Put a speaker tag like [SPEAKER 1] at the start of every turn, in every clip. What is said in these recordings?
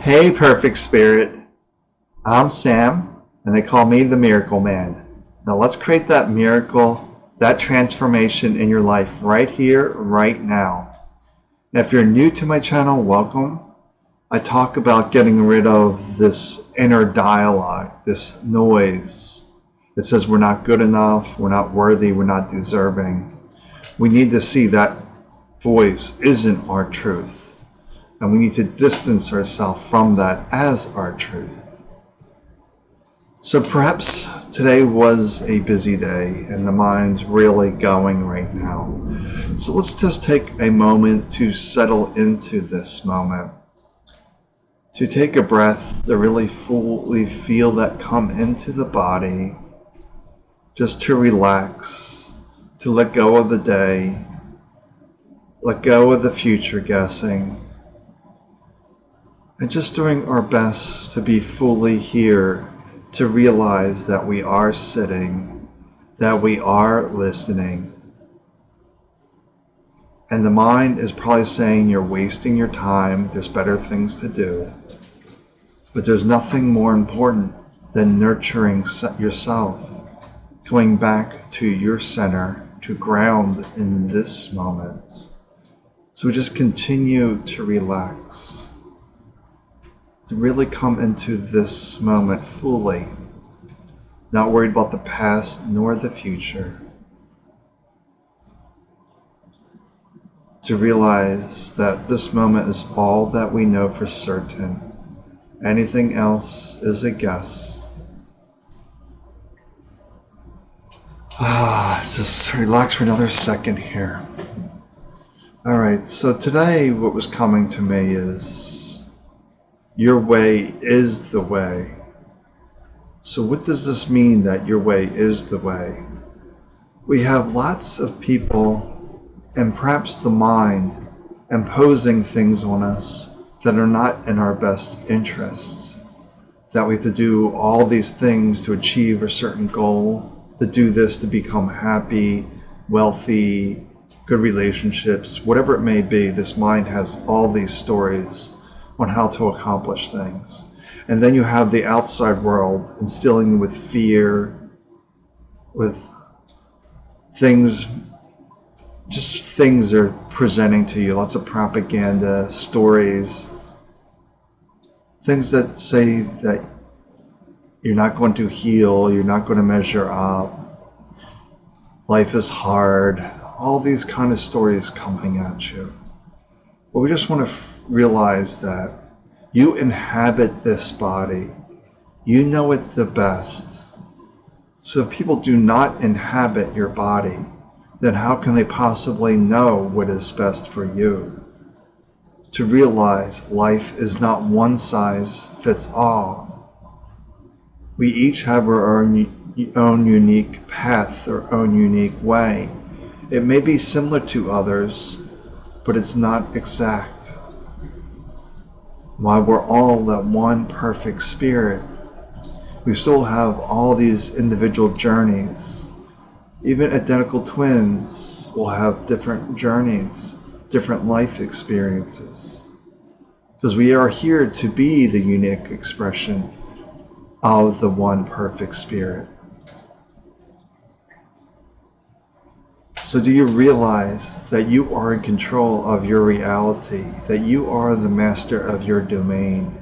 [SPEAKER 1] Hey, perfect spirit. I'm Sam, and they call me the Miracle Man. Now let's create that miracle, that transformation in your life right here, right now. And if you're new to my channel, welcome. I talk about getting rid of this inner dialogue, this noise that says we're not good enough, we're not worthy, we're not deserving. We need to see that voice isn't our truth. And we need to distance ourselves from that as our truth. So perhaps today was a busy day and the mind's really going right now. So let's just take a moment to settle into this moment. To take a breath, to really fully feel that come into the body. Just to relax, to let go of the day, let go of the future guessing. And just doing our best to be fully here, to realize that we are sitting, that we are listening. And the mind is probably saying you're wasting your time, there's better things to do. But there's nothing more important than nurturing yourself, coming back to your center, to ground in this moment. So we just continue to relax. To really come into this moment fully, not worried about the past nor the future. To realize that this moment is all that we know for certain. Anything else is a guess. Just relax for another second here. Alright, so today what was coming to me is your way is the way. So what does this mean that your way is the way? We have lots of people and perhaps the mind imposing things on us that are not in our best interests. That we have to do all these things to achieve a certain goal, to do this to become happy, wealthy, good relationships, whatever it may be. This mind has all these stories on how to accomplish things. And then you have the outside world instilling with fear, with things, just things they're presenting to you, lots of propaganda, stories, things that say that you're not going to heal, you're not going to measure up, life is hard, all these kind of stories coming at you. But we just want to realize that you inhabit this body. You know it the best. So if people do not inhabit your body, then how can they possibly know what is best for you? To realize life is not one size fits all. We each have our own unique path, our own unique way. It may be similar to others, but it's not exact. While we're all that one perfect spirit, we still have all these individual journeys. Even identical twins will have different journeys, different life experiences. Because we are here to be the unique expression of the one perfect spirit. So do you realize that you are in control of your reality, that you are the master of your domain?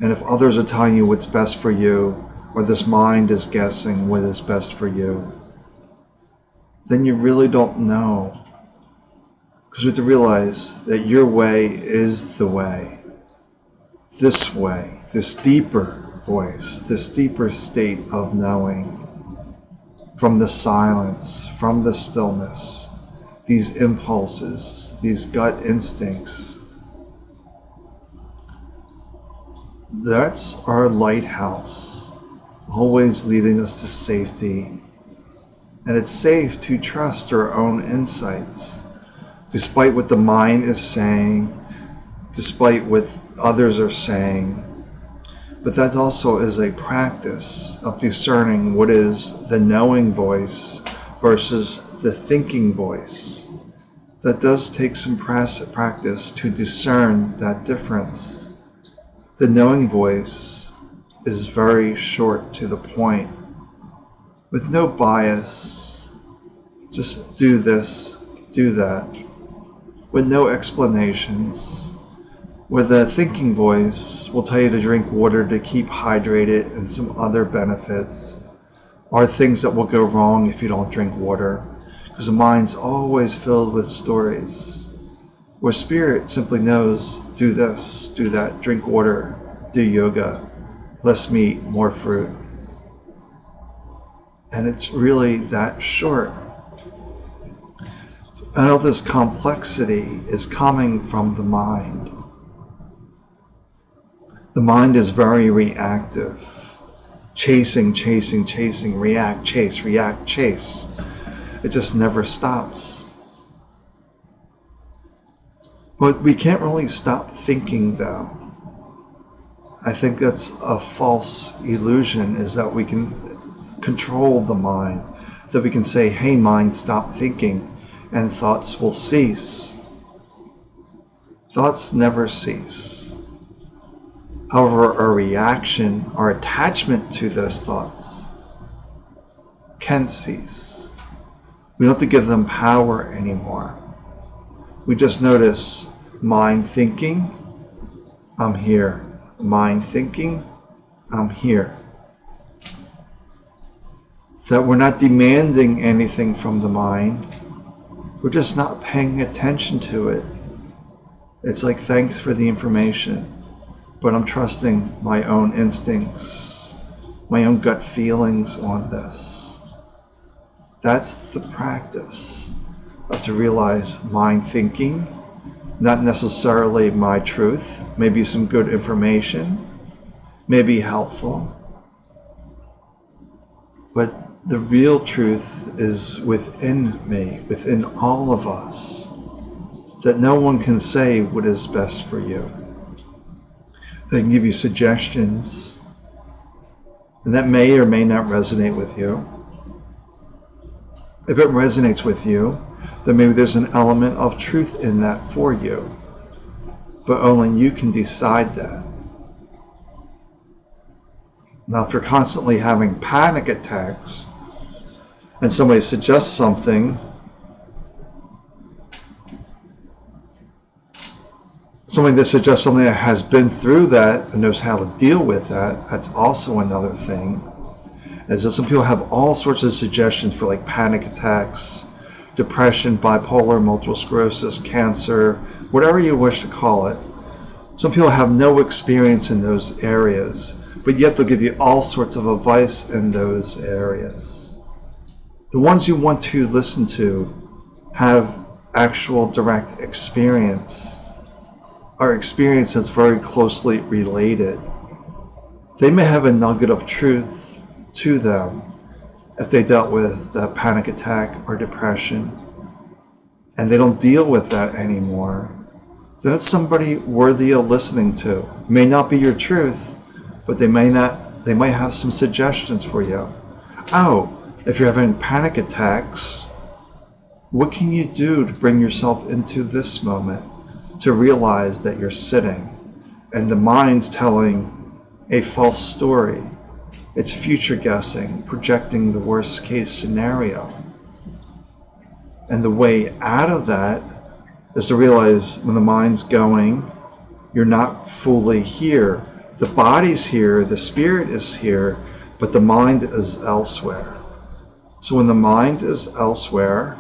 [SPEAKER 1] And if others are telling you what's best for you, or this mind is guessing what is best for you, then you really don't know. Because we have to realize that your way is the way. This deeper voice, this deeper state of knowing. From the silence, from the stillness, these impulses, these gut instincts. That's our lighthouse, always leading us to safety. And it's safe to trust our own insights, despite what the mind is saying, despite what others are saying. But that also is a practice of discerning what is the knowing voice versus the thinking voice. That does take some practice to discern that difference. The knowing voice is very short to the point, with no bias. Just do this, do that, with no explanations. Where the thinking voice will tell you to drink water to keep hydrated and some other benefits, or things that will go wrong if you don't drink water, because the mind's always filled with stories. Where spirit simply knows, do this, do that, drink water, do yoga, less meat, more fruit. And it's really that short. And all this complexity is coming from the mind. The mind is very reactive. Chasing, chasing, chasing, react, chase, react, chase. It just never stops. But we can't really stop thinking though. I think that's a false illusion, is that we can control the mind. That we can say, hey mind, stop thinking, and thoughts will cease. Thoughts never cease. However, our reaction, our attachment to those thoughts can cease. We don't have to give them power anymore. We just notice mind thinking, I'm here. Mind thinking, I'm here. That we're not demanding anything from the mind. We're just not paying attention to it. It's like, thanks for the information, but I'm trusting my own instincts, my own gut feelings on this. That's the practice of to realize mind thinking, not necessarily my truth, maybe some good information, maybe helpful, but the real truth is within me, within all of us, that no one can say what is best for you. They can give you suggestions, and that may or may not resonate with you. If it resonates with you, then maybe there's an element of truth in that for you, but only you can decide that. Now, if you're constantly having panic attacks, and somebody suggests something, somebody that suggests something that has been through that and knows how to deal with that, that's also another thing. As that some people have all sorts of suggestions for like panic attacks, depression, bipolar, multiple sclerosis, cancer, whatever you wish to call it. Some people have no experience in those areas, but yet they'll give you all sorts of advice in those areas. The ones you want to listen to have actual direct experience, are experience that's very closely related. They may have a nugget of truth to them if they dealt with the panic attack or depression, and they don't deal with that anymore, then it's somebody worthy of listening to. It may not be your truth, but they might have some suggestions for you. Oh, if you're having panic attacks, what can you do to bring yourself into this moment, to realize that you're sitting and the mind's telling a false story? It's future guessing, projecting the worst case scenario. And the way out of that is to realize when the mind's going, you're not fully here. The body's here, the spirit is here, but the mind is elsewhere. So when the mind is elsewhere,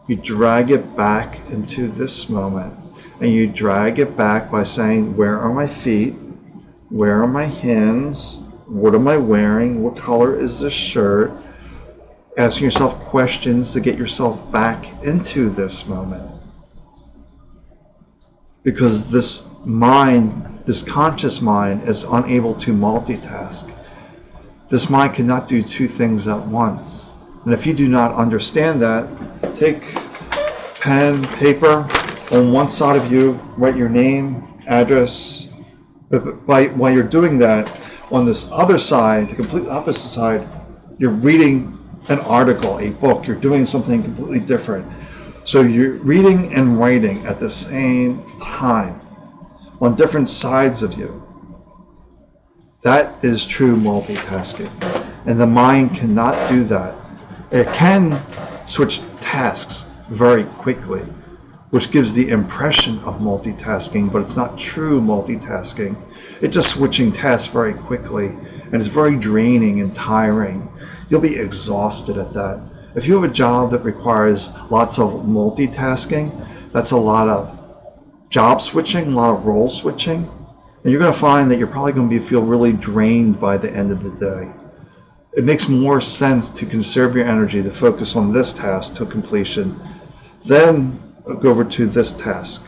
[SPEAKER 1] you drag it back into this moment. And you drag it back by saying, where are my feet? Where are my hands? What am I wearing? What color is this shirt? Asking yourself questions to get yourself back into this moment. Because this mind, this conscious mind, is unable to multitask. This mind cannot do two things at once. And if you do not understand that, take pen, paper, on one side of you, write your name, address. While you're doing that, on this other side, the complete opposite side, you're reading an article, a book, you're doing something completely different. So you're reading and writing at the same time on different sides of you. That is true multitasking. And the mind cannot do that. It can switch tasks very quickly, which gives the impression of multitasking, but it's not true multitasking. It's just switching tasks very quickly, and it's very draining and tiring. You'll be exhausted at that. If you have a job that requires lots of multitasking, that's a lot of job switching, a lot of role switching, and you're going to find that you're probably going to feel really drained by the end of the day. It makes more sense to conserve your energy to focus on this task to completion, then go over to this task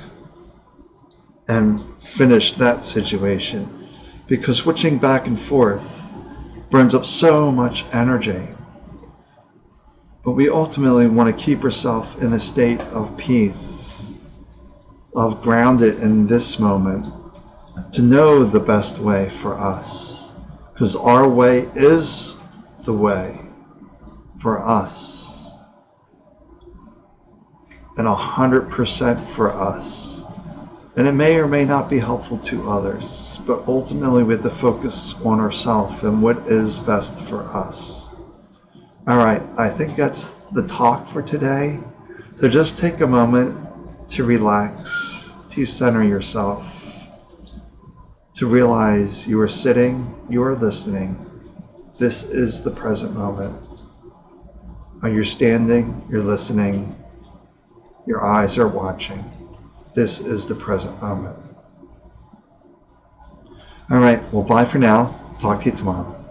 [SPEAKER 1] and finish that situation, because switching back and forth burns up so much energy. But we ultimately want to keep ourselves in a state of peace, of grounded in this moment, to know the best way for us, because our way is the way for us, and 100% for us. And it may or may not be helpful to others, but ultimately we have to focus on ourselves and what is best for us. All right, I think that's the talk for today. So just take a moment to relax, to center yourself, to realize you are sitting, you are listening. This is the present moment. You're standing, you're listening, your eyes are watching. This is the present moment. All right, well, bye for now. Talk to you tomorrow.